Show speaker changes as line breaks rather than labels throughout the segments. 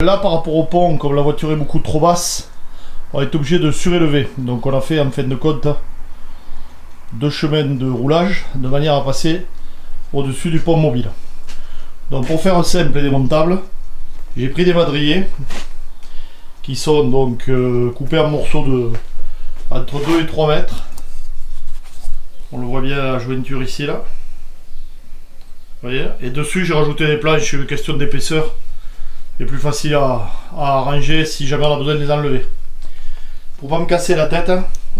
Là, par rapport au pont, comme la voiture est beaucoup trop basse, on est obligé de surélever. Donc on a fait en fin de compte 2 chemins de roulage de manière à passer au-dessus du pont mobile. Donc pour faire simple et démontable, j'ai pris des madriers qui sont donc coupés en morceaux de entre 2 et 3 mètres. On le voit bien à la jointure ici là. Vous voyez, et dessus j'ai rajouté des planches, une question d'épaisseur. C'est plus facile à arranger si jamais on a besoin de les enlever. Pour pas me casser la tête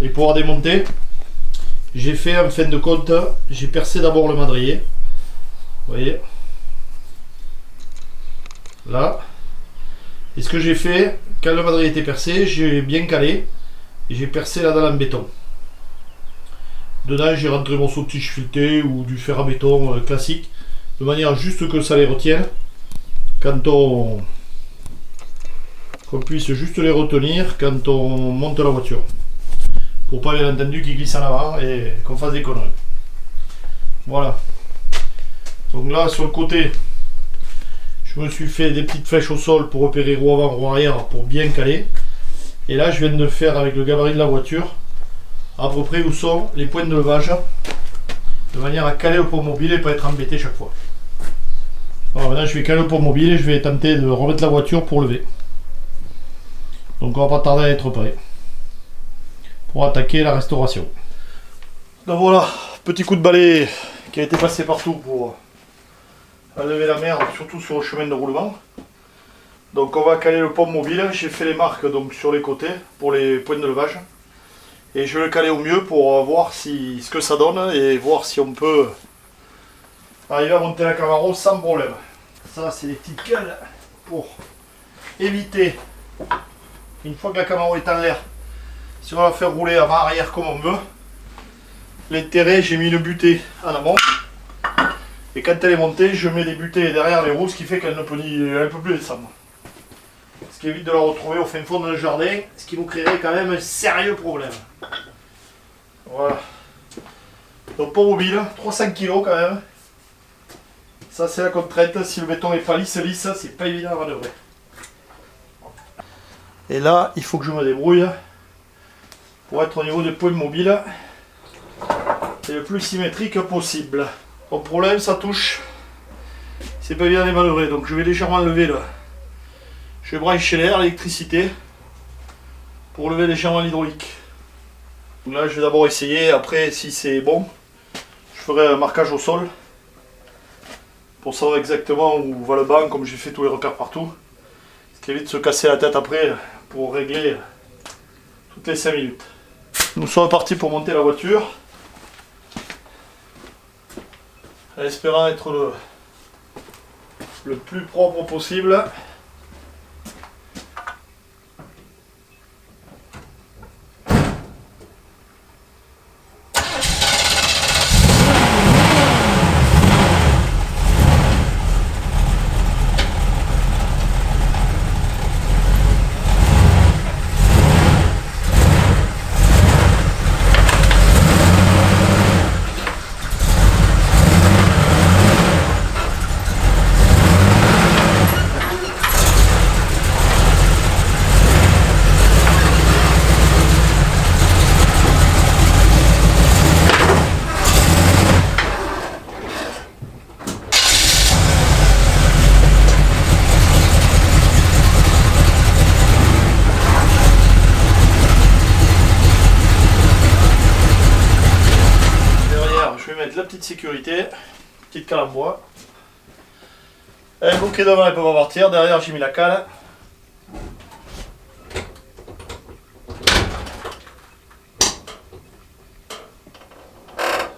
et pouvoir démonter, j'ai fait en fin de compte, j'ai percé d'abord le madrier. Vous voyez, là. Et ce que j'ai fait, quand le madrier était percé, j'ai bien calé et j'ai percé la dalle en béton. Dedans, j'ai rentré mon tige fileté ou du fer à béton classique, de manière juste que ça les retienne. Quand qu'on puisse juste les retenir quand on monte la voiture, pour pas bien entendu qu'ils glissent en avant et qu'on fasse des conneries. Voilà. Donc là sur le côté, je me suis fait des petites flèches au sol pour repérer roue avant, roue arrière pour bien caler. Et là je viens de faire avec le gabarit de la voiture à peu près où sont les points de levage, de manière à caler le pont mobile et pas être embêté chaque fois. Alors maintenant je vais caler le pont mobile et je vais tenter de remettre la voiture pour lever. Donc on va pas tarder à être prêt pour attaquer la restauration. Donc voilà, petit coup de balai qui a été passé partout pour enlever la merde, surtout sur le chemin de roulement. Donc on va caler le pont mobile, j'ai fait les marques donc sur les côtés pour les points de levage. Et je vais le caler au mieux pour voir ce que ça donne et voir si on peut arriver à monter la Camaro sans problème. Ça c'est des petites cales pour éviter, une fois que la Camaro est en l'air, si on va la faire rouler avant arrière comme on veut. L'intérêt, j'ai mis le butée en amont. Et quand elle est montée, je mets les butées derrière les roues, ce qui fait qu'elle ne peut plus descendre. Ce qui évite de la retrouver au fin fond de le jardin, ce qui nous créerait quand même un sérieux problème. Voilà. Donc pont mobile, 300 kg quand même. Ça c'est la contrainte, si le béton n'est pas lisse, c'est pas évident à manœuvrer. Et là, il faut que je me débrouille pour être au niveau des points mobiles et le plus symétrique possible. Au problème, ça touche. C'est pas évident à manœuvrer, donc je vais légèrement lever là. Je vais brancher l'air, l'électricité, pour lever légèrement l'hydraulique. Là, je vais d'abord essayer. Après, si c'est bon, je ferai un marquage au sol pour savoir exactement où va le banc, comme j'ai fait tous les repères partout. Ce qui évite de se casser la tête après pour régler toutes les 5 minutes. Nous sommes partis pour monter la voiture, en espérant être le plus propre possible. La petite sécurité, petite cale en bois. Les bouquets devant elles peuvent partir, derrière j'ai mis la cale.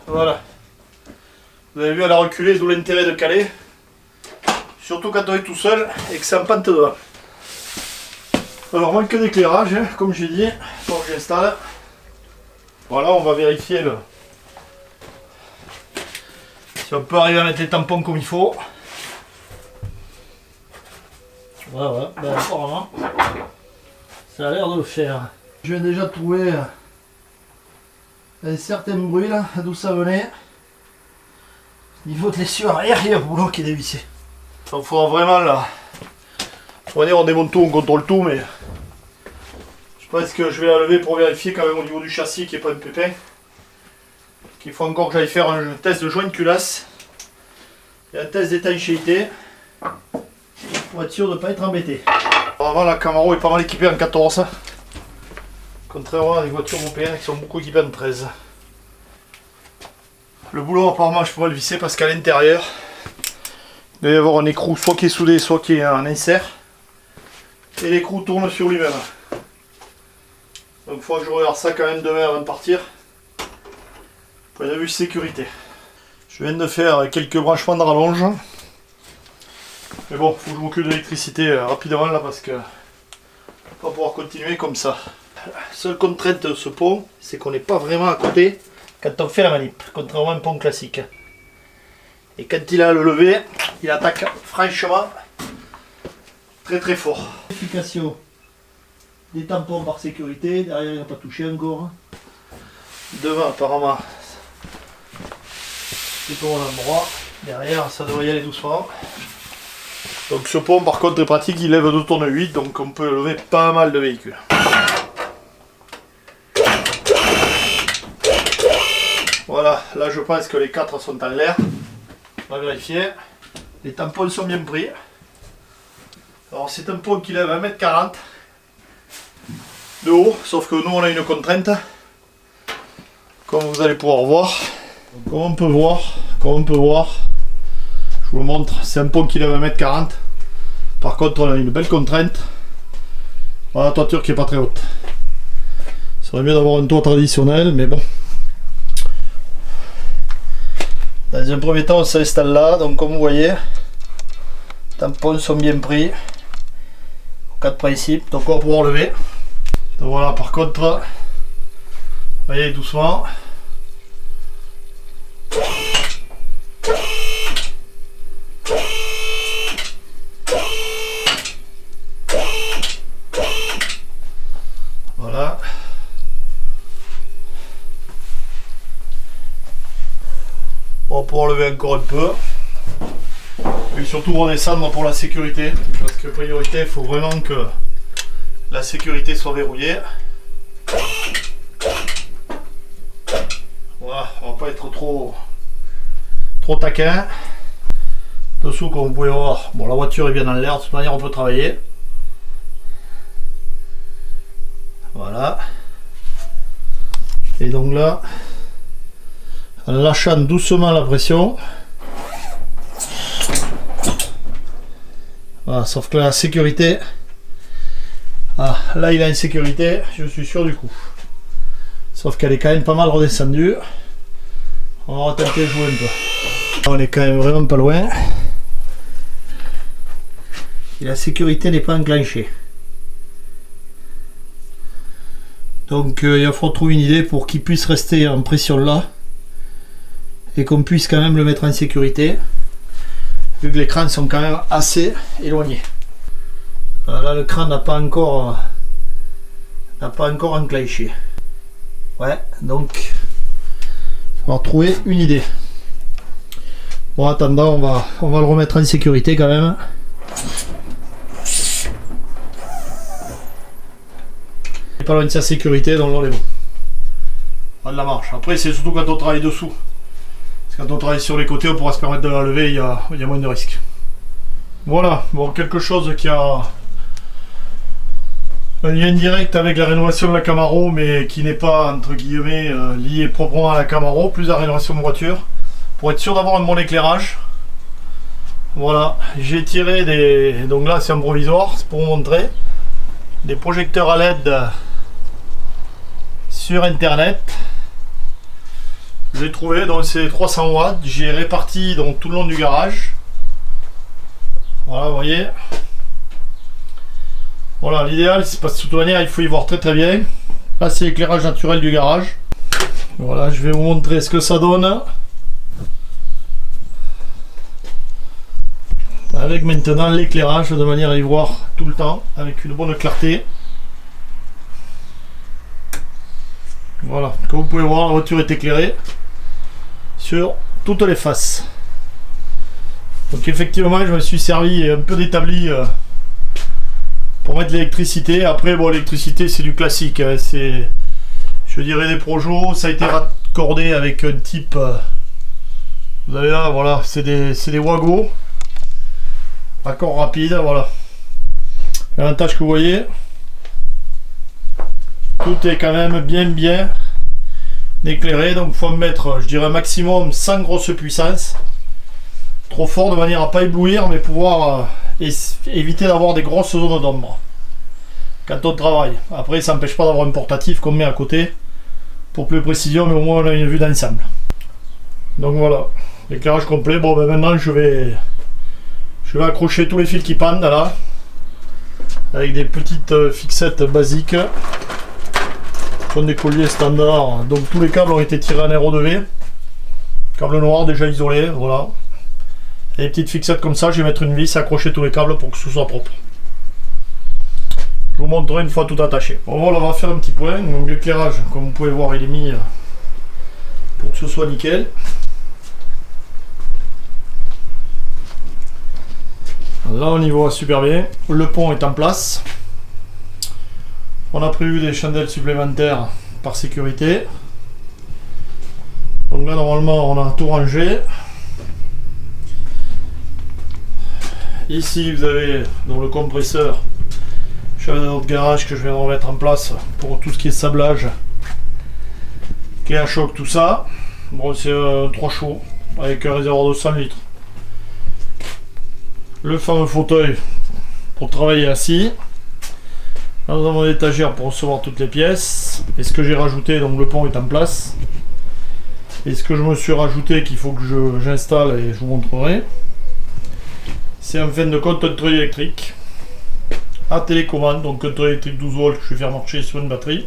Voilà. Vous avez vu, elle a reculé, d'où l'intérêt de caler. Surtout quand on est tout seul et que c'est en pente devant. Alors manque d'éclairage, comme j'ai dit, donc j'installe. Voilà, on va vérifier si on peut arriver à mettre les tampons comme il faut. Voilà, ben, apparemment, ça a l'air de le faire. Je viens déjà de trouver un certain bruit là, d'où ça venait. Au niveau de l'essieu arrière, il y a un boulot qui est dévissé. Donc il faudra vraiment là On va dire on démonte tout, on contrôle tout, mais je pense que je vais la lever pour vérifier quand même au niveau du châssis qu'il n'y ait pas de pépin. Qu'il faut encore que j'aille faire un test de joint de culasse et un test d'étanchéité pour être sûr de ne pas être embêté. Avant, la Camaro est pas mal équipée en 14, contrairement à des voitures européennes qui sont beaucoup équipées en 13. Le boulot, apparemment, je pourrais le visser parce qu'à l'intérieur, il doit y avoir un écrou soit qui est soudé, soit qui est en insert. Et l'écrou tourne sur lui-même. Donc il faudra que je regarde ça quand même demain avant de partir. Point de vue sécurité. Je viens de faire quelques branchements de rallonge. Mais bon, il faut que je m'occupe de l'électricité rapidement là parce que je ne vais pas pouvoir continuer comme ça. La seule contrainte de ce pont, c'est qu'on n'est pas vraiment à côté quand on fait la manip, contrairement à un pont classique. Et quand il a le lever, il attaque franchement très fort. Vérification des tampons par sécurité, derrière il n'a pas touché encore. Devant apparemment c'est pour l'endroit, derrière ça devrait y aller doucement. Donc ce pont par contre est pratique, il lève 2 tonnes 8, donc on peut lever pas mal de véhicules. Voilà, là je pense que les 4 sont en l'air. On va vérifier. Les tampons sont bien pris. Alors c'est un pont qui lève 1m40 de haut, sauf que nous on a une contrainte. Comme vous allez pouvoir voir. Comme on peut voir, je vous le montre, c'est un pont qui lève 1m40. Par contre on a une belle contrainte. Voilà la toiture qui est pas très haute. Ça serait mieux d'avoir un toit traditionnel, mais bon. Dans un premier temps on s'installe là, donc comme vous voyez, les tampons sont bien pris, au cas de principe, donc on va pouvoir lever. Donc voilà, par contre, vous voyez doucement. Voilà. On va pouvoir lever encore un peu. Et surtout redescendre pour la sécurité. Parce que priorité, il faut vraiment que la sécurité soit verrouillée. Voilà, on va pas être trop taquin. Dessous, comme vous pouvez voir, bon, la voiture est bien dans l'air, de toute manière on peut travailler. Voilà. Et donc là, en lâchant doucement la pression. Voilà, sauf que la sécurité, ah, là il a une sécurité, je suis sûr du coup. Sauf qu'elle est quand même pas mal redescendue. On va tenter de jouer un peu. On est quand même vraiment pas loin. Et la sécurité n'est pas enclenchée. Donc il va falloir trouver une idée pour qu'il puisse rester en pression là. Et qu'on puisse quand même le mettre en sécurité. Vu que les crânes sont quand même assez éloignés. Là le crâne n'a pas encore enclenché. Ouais, donc il va trouver une idée. Bon, en attendant, on va le remettre en sécurité quand même. Il est pas loin de sa sécurité, donc là on est bon. Pas de la marche. Après c'est surtout quand on travaille dessous. Parce que quand on travaille sur les côtés, on pourra se permettre de la lever, il y a moins de risques. Voilà, bon, quelque chose qui a un lien direct avec la rénovation de la Camaro, mais qui n'est pas, entre guillemets, lié proprement à la Camaro, plus à la rénovation de voiture, pour être sûr d'avoir un bon éclairage. Voilà, j'ai tiré des... Donc là, c'est un provisoire, c'est pour vous montrer. Des projecteurs à LED sur Internet. J'ai trouvé, donc c'est 300 watts, j'ai réparti donc tout le long du garage. Voilà, vous voyez. Voilà, l'idéal, c'est parce que de toute manière, il faut y voir très bien. Là, c'est l'éclairage naturel du garage. Voilà, je vais vous montrer ce que ça donne. Avec maintenant l'éclairage de manière à y voir tout le temps, avec une bonne clarté. Voilà, comme vous pouvez voir, la voiture est éclairée sur toutes les faces. Donc effectivement, je me suis servi un peu d'établi pour mettre l'électricité. Après, bon, l'électricité c'est du classique, hein. C'est, je dirais, des Projo. Ça a été raccordé avec un type, vous avez là, voilà, c'est des Wago, raccord rapide, voilà. L'avantage que vous voyez, tout est quand même bien éclairé, donc il faut mettre, je dirais, un maximum sans grosse puissance, trop fort de manière à pas éblouir, mais pouvoir éviter d'avoir des grosses zones d'ombre quand on travaille. Après, ça n'empêche pas d'avoir un portatif qu'on met à côté pour plus de précision, mais au moins on a une vue d'ensemble. Donc voilà, l'éclairage complet. Bon, ben maintenant je vais accrocher tous les fils qui pendent là avec des petites fixettes basiques. Sont des colliers standards, donc tous les câbles ont été tirés en RO2V. Câble noir déjà isolé, voilà. Et des petites fixettes comme ça, je vais mettre une vis, accrocher tous les câbles pour que ce soit propre. Je vous montrerai une fois tout attaché. Bon, voilà, on va faire un petit point. Donc l'éclairage, comme vous pouvez voir, il est mis pour que ce soit nickel. Là on y voit super bien. Le pont est en place. On a prévu des chandelles supplémentaires par sécurité. Donc là normalement on a tout rangé. Ici vous avez donc le compresseur. J'avais un autre garage que je viens de remettre en place pour tout ce qui est sablage, clé à choc, tout ça. Bon, c'est 3 chauds avec un réservoir de 100 litres. Le fameux fauteuil pour travailler assis. Là, nous avons l'étagère pour recevoir toutes les pièces. Et ce que j'ai rajouté, donc le pont est en place. Et ce que je me suis rajouté qu'il faut que j'installe et je vous montrerai, c'est en fin de compte un treuil électrique à télécommande, donc un treuil électrique 12 volts que je vais faire marcher sur une batterie.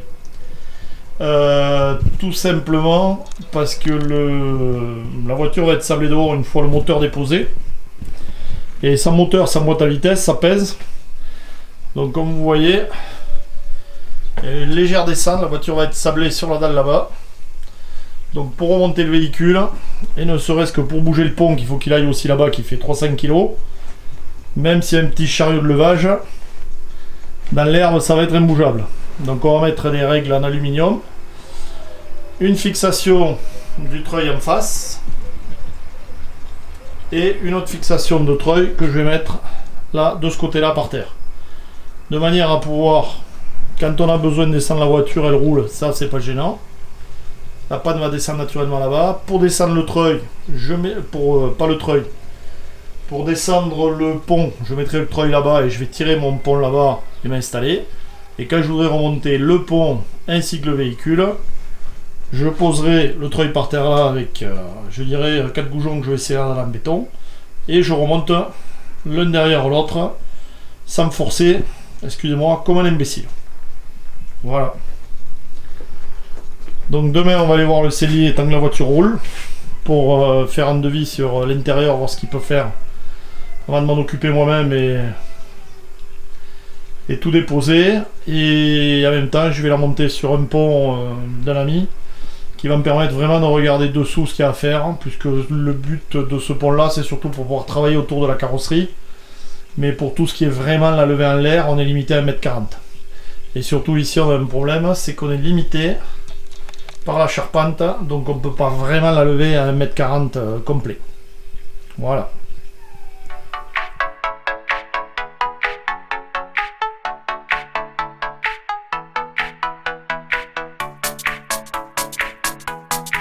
Tout simplement parce que la voiture va être sablée dehors une fois le moteur déposé. Et sans moteur, sans boîte à vitesse, ça pèse. Donc comme vous voyez, il y a une légère descente, la voiture va être sablée sur la dalle là-bas. Donc pour remonter le véhicule, et ne serait-ce que pour bouger le pont, qu'il faut qu'il aille aussi là-bas, qui fait 300 kg, même s'il y a un petit chariot de levage, dans l'herbe ça va être imbougeable. Donc on va mettre des règles en aluminium, une fixation du treuil en face, et une autre fixation de treuil que je vais mettre là, de ce côté-là par terre. De manière à pouvoir, quand on a besoin de descendre la voiture, elle roule, ça c'est pas gênant. La panne va descendre naturellement là-bas. Pour descendre le treuil, je mets, pas le treuil, pour descendre le pont, je mettrai le treuil là-bas et je vais tirer mon pont là-bas et m'installer. Et quand je voudrais remonter le pont ainsi que le véhicule, je poserai le treuil par terre là avec, je dirais, 4 goujons que je vais serrer dans en béton. Et je remonte l'un derrière l'autre, sans me forcer, excusez-moi, comme un imbécile. Voilà. Donc demain on va aller voir le sellier tant que la voiture roule, pour faire un devis sur l'intérieur, voir ce qu'il peut faire, avant de m'en occuper moi-même et tout déposer. Et en même temps je vais la monter sur un pont d'un ami, qui va me permettre vraiment de regarder dessous ce qu'il y a à faire, puisque le but de ce pont là c'est surtout pour pouvoir travailler autour de la carrosserie, mais pour tout ce qui est vraiment la levée en l'air, on est limité à 1m40. Et surtout ici on a un problème, c'est qu'on est limité par la charpente, donc on ne peut pas vraiment la lever à 1m40 complet. Voilà.